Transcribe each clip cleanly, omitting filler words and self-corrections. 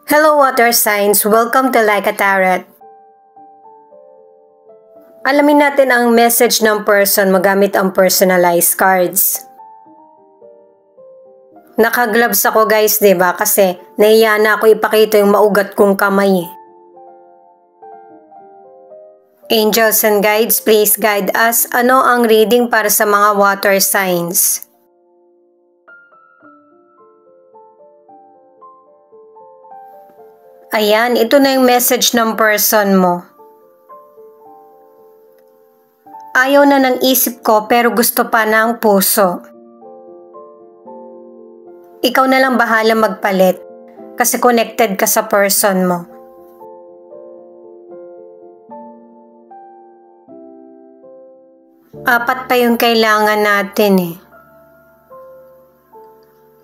Hello water signs, welcome to Like a Tarot. Alamin natin ang message ng person magamit ang personalized cards. Naka-gloves ako guys, 'di ba? Kasi nahiya na ako ipakita yung maugat kong kamay. Angels and guides, please guide us. Ano ang reading para sa mga water signs? Ayan, ito na yung message ng person mo. Ayaw na ng isip ko pero gusto pa ng puso. Ikaw na lang bahala magpalit kasi connected ka sa person mo. Apat pa yung kailangan natin eh.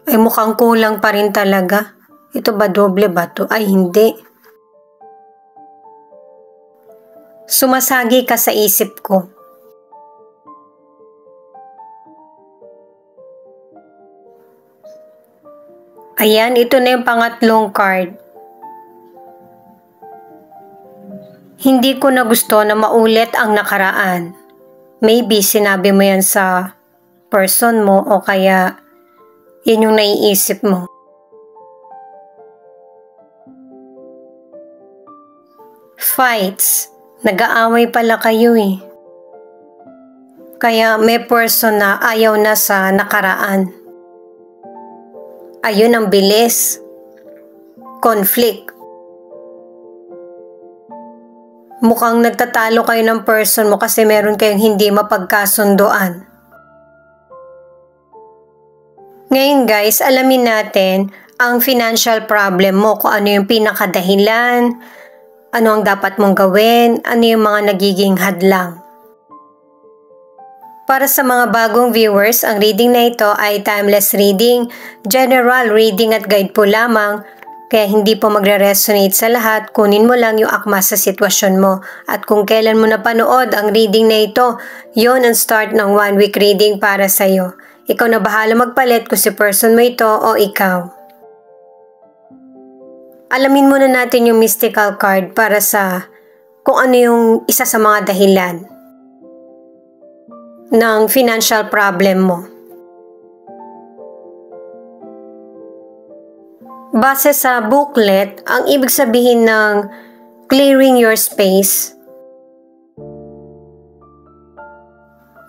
Ay mukhang kulang pa rin talaga. Ito ba doble ba to? Ay hindi. Sumasagi ka sa isip ko. Ayan, ito na yung pangatlong card. Hindi ko na gusto na maulit ang nakaraan. Maybe sinabi mo yan sa person mo o kaya yun yung naiisip mo. Fights. Nag-aaway pala kayo eh. Kaya may person na ayaw na sa nakaraan. Ayun ang bilis. Conflict. Mukhang nagtatalo kayo ng person mo kasi meron kayong hindi mapagkasundoan. Ngayon guys, alamin natin ang financial problem mo, kung ano yung pinakadahilan, ano ang dapat mong gawin, ano yung mga nagiging hadlang. Para sa mga bagong viewers, ang reading na ito ay timeless reading, general reading at guide po lamang, kaya hindi po magre-resonate sa lahat, kunin mo lang yung akma sa sitwasyon mo. At kung kailan mo napanood ang reading na ito, yon ang start ng 1 week reading para sa'yo. Ikaw na bahala magpalit kung si person mo ito o ikaw. Alamin muna natin yung mystical card para sa kung ano yung isa sa mga dahilan ng financial problem mo. Base sa booklet, ang ibig sabihin ng clearing your space,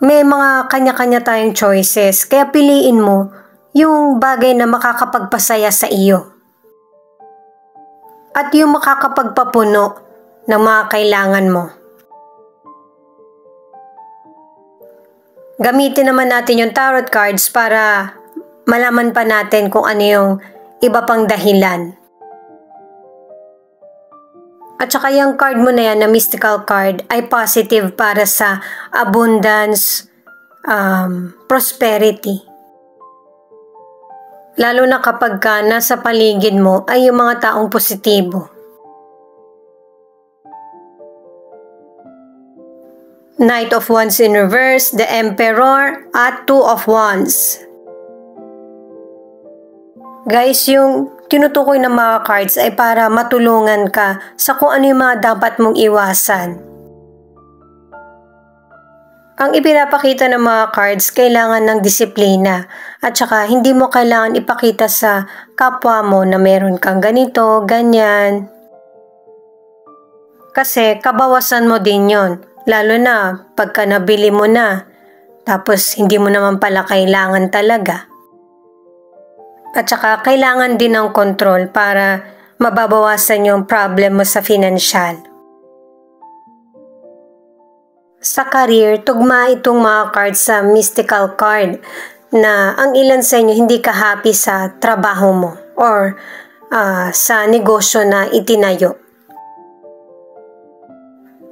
may mga kanya-kanya tayong choices, kaya piliin mo yung bagay na makakapagpasaya sa iyo. At yung makakapagpapuno ng mga kailangan mo. Gamitin naman natin yung tarot cards para malaman pa natin kung ano yung iba pang dahilan. At saka yung card mo na yan na mystical card ay positive para sa abundance, prosperity. Lalo na kapag nasa paligid mo ay yung mga taong positibo. Knight of Wands in reverse, the Emperor, at 2 of Wands. Guys, yung tinutukoy ng mga cards ay para matulungan ka sa kung ano yung mga dapat mong iwasan. Ang ipinapakita ng mga cards, kailangan ng disiplina at saka hindi mo kailangan ipakita sa kapwa mo na meron kang ganito, ganyan. Kasi kabawasan mo din yon, lalo na pagka nabili mo na, tapos hindi mo naman pala kailangan talaga. At saka kailangan din ng control para mababawasan yung problem mo sa financial. Sa career, tugma itong mga cards sa mystical card na ang ilan sa inyo hindi ka happy sa trabaho mo or sa negosyo na itinayo.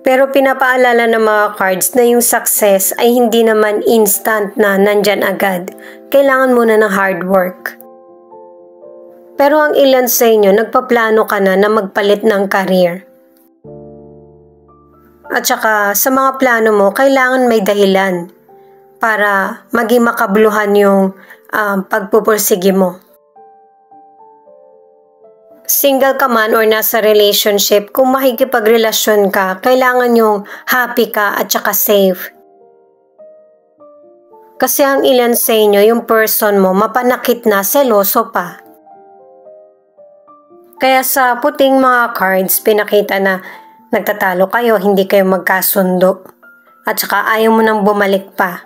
Pero pinapaalala ng mga cards na yung success ay hindi naman instant na nandyan agad. Kailangan muna ng hard work. Pero ang ilan sa inyo, nagpaplano ka na magpalit ng career. At saka sa mga plano mo, kailangan may dahilan para maging makabuluhan yung pagpupursige mo. Single ka man or nasa relationship, kung makikipagrelasyon ka, kailangan yung happy ka at saka safe. Kasi ang ilan sa inyo, yung person mo, mapanakit na, seloso pa. Kaya sa puting mga cards, pinakita na nagtatalo kayo, hindi kayo magkasundo. At saka ayaw mo nang bumalik pa.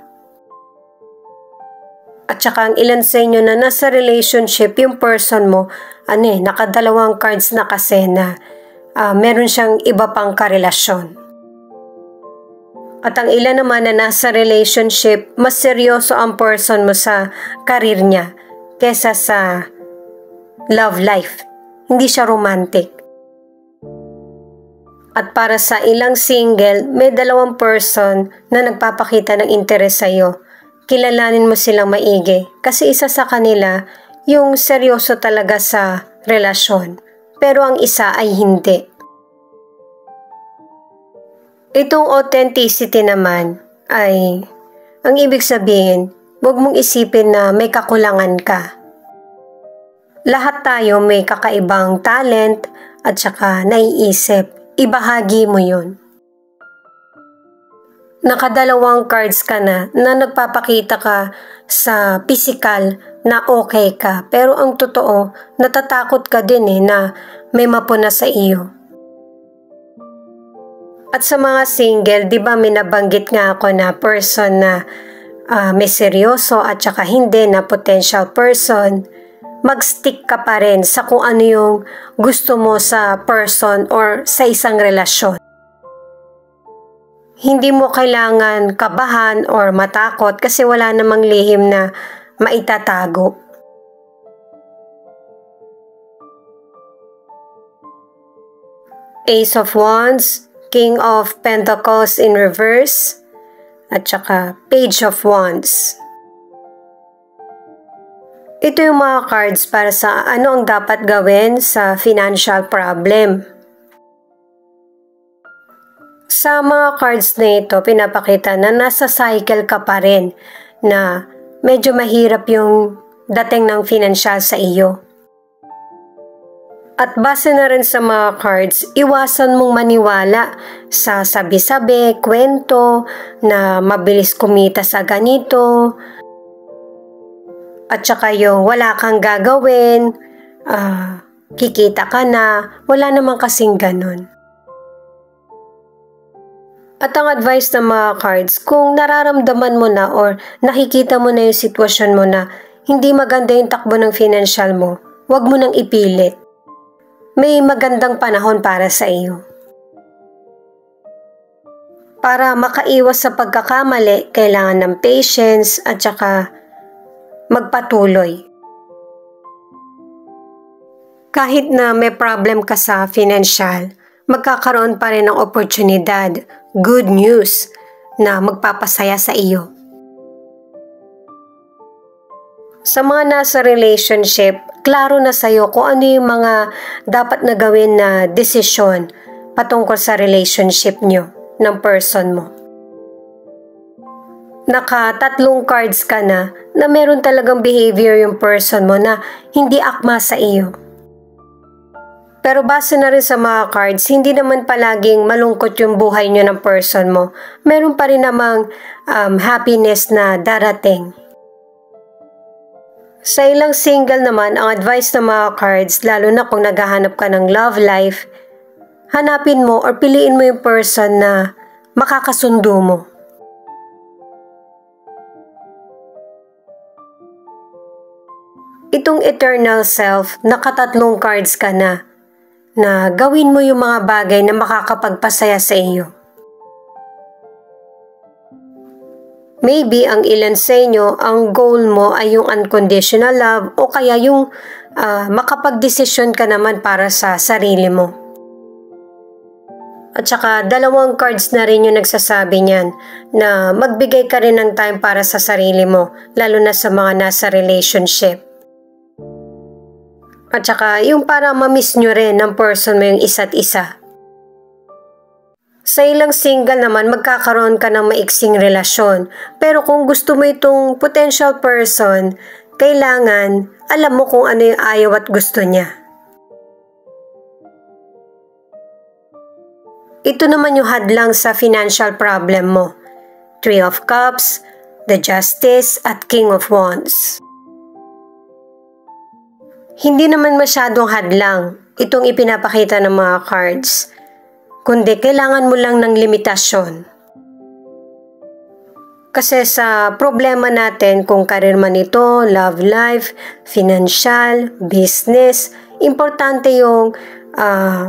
At saka ang ilan sa inyo na nasa relationship, yung person mo, nakadalawang cards na kasi na meron siyang iba pang karelasyon. At ang ilan naman na nasa relationship, mas seryoso ang person mo sa karir niya kesa sa love life. Hindi siya romantic. At para sa ilang single, may dalawang person na nagpapakita ng interes sa iyo. Kilalanin mo silang maigi kasi isa sa kanila yung seryoso talaga sa relasyon. Pero ang isa ay hindi. Itong authenticity naman ay, ang ibig sabihin, huwag mong isipin na may kakulangan ka. Lahat tayo may kakaibang talent at saka naiisip, ibahagi mo yun. Nakadalawang cards ka na nagpapakita ka sa physical na okay ka, pero ang totoo, natatakot ka din na may mapuna sa iyo. At sa mga single, di ba may nabanggit nga ako na person na may seryoso at saka hindi na potential person, mag-stick ka pa rin sa kung ano yung gusto mo sa person or sa isang relasyon. Hindi mo kailangan kabahan or matakot kasi wala namang lihim na maitatago. Ace of Wands, King of Pentacles in reverse, at saka Page of Wands. Ito yung mga cards para sa ano ang dapat gawin sa financial problem. Sa mga cards na ito, pinapakita na nasa cycle ka pa rin na medyo mahirap yung dating ng financial sa iyo. At base na rin sa mga cards, iwasan mong maniwala sa sabi-sabi, kwento na mabilis kumita sa ganito. At saka yung wala kang gagawin, kikita ka na, wala naman kasing ganun. At ang advice ng mga cards, kung nararamdaman mo na or nakikita mo na yung sitwasyon mo na hindi maganda yung takbo ng financial mo, huwag mo nang ipilit. May magandang panahon para sa iyo. Para makaiwas sa pagkakamali, kailangan ng patience at saka magpatuloy. Kahit na may problem ka sa financial, magkakaroon pa rin ng oportunidad, good news na magpapasaya sa iyo. Sa mga nasa relationship, klaro na sa'yo kung ano yung mga dapat na gawin na desisyon patungkol sa relationship nyo ng person mo. Naka-tatlong cards ka na meron talagang behavior yung person mo na hindi akma sa iyo. Pero base na rin sa mga cards, hindi naman palaging malungkot yung buhay nyo ng person mo. Meron pa rin namang happiness na darating. Sa ilang single naman, ang advice ng mga cards, lalo na kung naghahanap ka ng love life, hanapin mo or piliin mo yung person na makakasundo mo. Itong eternal self, nakatatlong cards ka na gawin mo yung mga bagay na makakapagpasaya sa iyo. Maybe ang ilan sa inyo, ang goal mo ay yung unconditional love o kaya yung makapagdesisyon ka naman para sa sarili mo. At saka dalawang cards na rin yung nagsasabi niyan na magbigay ka rin ng time para sa sarili mo, lalo na sa mga nasa relationship. At saka yung para ma-miss nyo rin ng person mo yung isa't isa. Sa ilang single naman, magkakaroon ka ng maiksing relasyon. Pero kung gusto mo itong potential person, kailangan alam mo kung ano yung ayaw at gusto niya. ito naman yung hadlang sa financial problem mo. Three of Cups, the Justice, at King of Wands. Hindi naman masyadong hadlang itong ipinapakita ng mga cards, kundi kailangan mo lang ng limitasyon. Kasi sa problema natin, kung career man ito, love life, financial, business, importante yung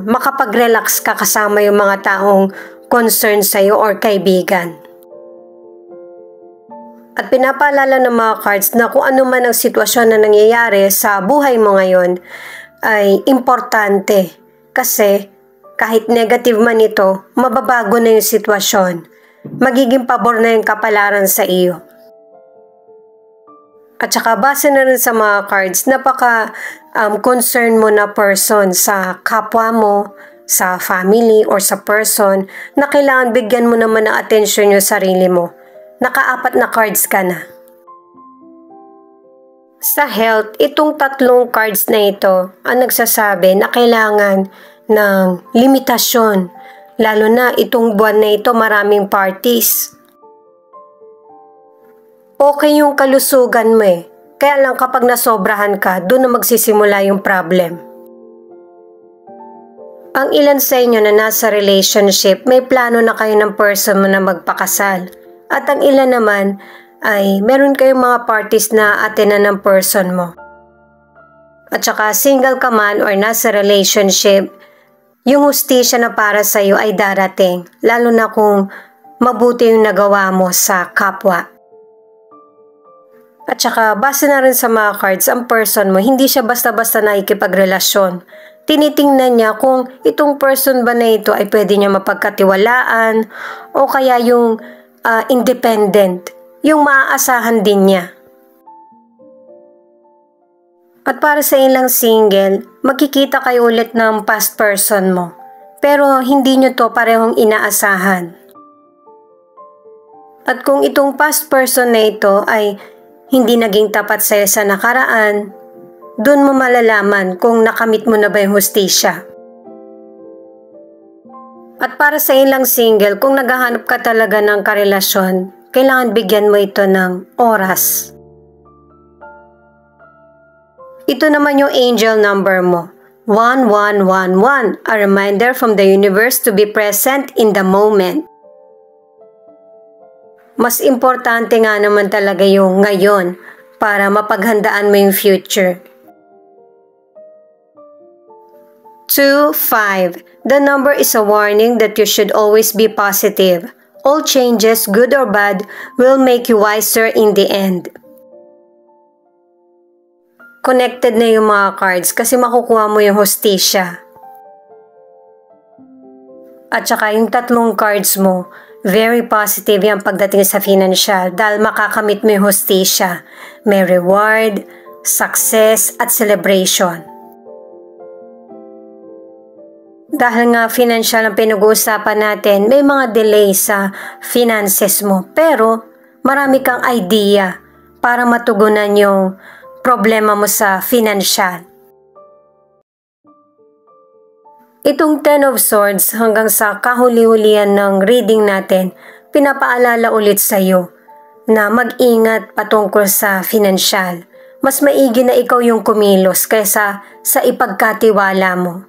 makapag-relax ka kasama yung mga taong concerned sa'yo or kaibigan. At pinapaalala ng mga cards na kung ano man ang sitwasyon na nangyayari sa buhay mo ngayon ay importante. Kasi kahit negative man ito, mababago na yung sitwasyon. Magiging pabor na yung kapalaran sa iyo. At saka base na rin sa mga cards, napaka concern mo na person sa kapwa mo, sa family or sa person na kailangan bigyan mo naman ng atensyon yung sarili mo. Naka-4 na cards ka na. Sa health, itong 3 cards na ito ang nagsasabi na kailangan ng limitasyon. Lalo na itong buwan na ito maraming parties. Okay yung kalusugan mo eh. Kaya lang kapag nasobrahan ka, doon na magsisimula yung problem. Ang ilan sa inyo na nasa relationship, may plano na kayo ng person mo na magpakasal. At ang ilan naman ay meron kayong mga parties na atenan ng person mo. At saka single ka man or nasa relationship, yung hustisya na para sa iyo ay darating, lalo na kung mabuti yung nagawa mo sa kapwa. At saka base na rin sa mga cards, ang person mo, hindi siya basta-basta nakikipagrelasyon. Tinitingnan niya kung itong person ba na ito ay pwede niya mapagkatiwalaan o kaya yung independent, yung maaasahan din niya. At para sa ilang single, magkikita kayo ulit ng past person mo. Pero hindi nyo to parehong inaasahan. At kung itong past person na ito ay hindi naging tapat sa'yo sa nakaraan, dun mo malalaman kung nakamit mo na ba yung hustisya. At para sa ilang single, kung naghahanap ka talaga ng karelasyon, kailangan bigyan mo ito ng oras. Ito naman yung angel number mo, 1111, a reminder from the universe to be present in the moment. Mas importante nga naman talaga yung ngayon para mapaghandaan mo yung future. 2-5, the number is a warning that you should always be positive. All changes, good or bad, will make you wiser in the end. Connected na yung mga cards kasi makukuha mo yung hustisya. At saka yung 3 cards mo, very positive yung pagdating sa financial dahil makakamit mo yung hustisya. May reward, success, at celebration. Dahil nga financial ang pinag-uusapan natin, may mga delay sa finances mo pero marami kang idea para matugunan yung problema mo sa financial. Itong 10 of Swords hanggang sa kahuli-hulian ng reading natin, pinapaalala ulit sa iyo na mag-ingat patungkol sa financial. Mas maigi na ikaw yung kumilos kaysa sa ipagkatiwala mo.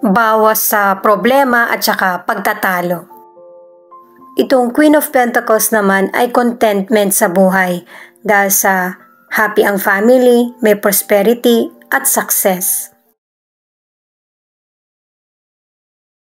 Bawas sa problema at saka pagtatalo. Itong Queen of Pentacles naman ay contentment sa buhay dahil sa happy ang family, may prosperity at success.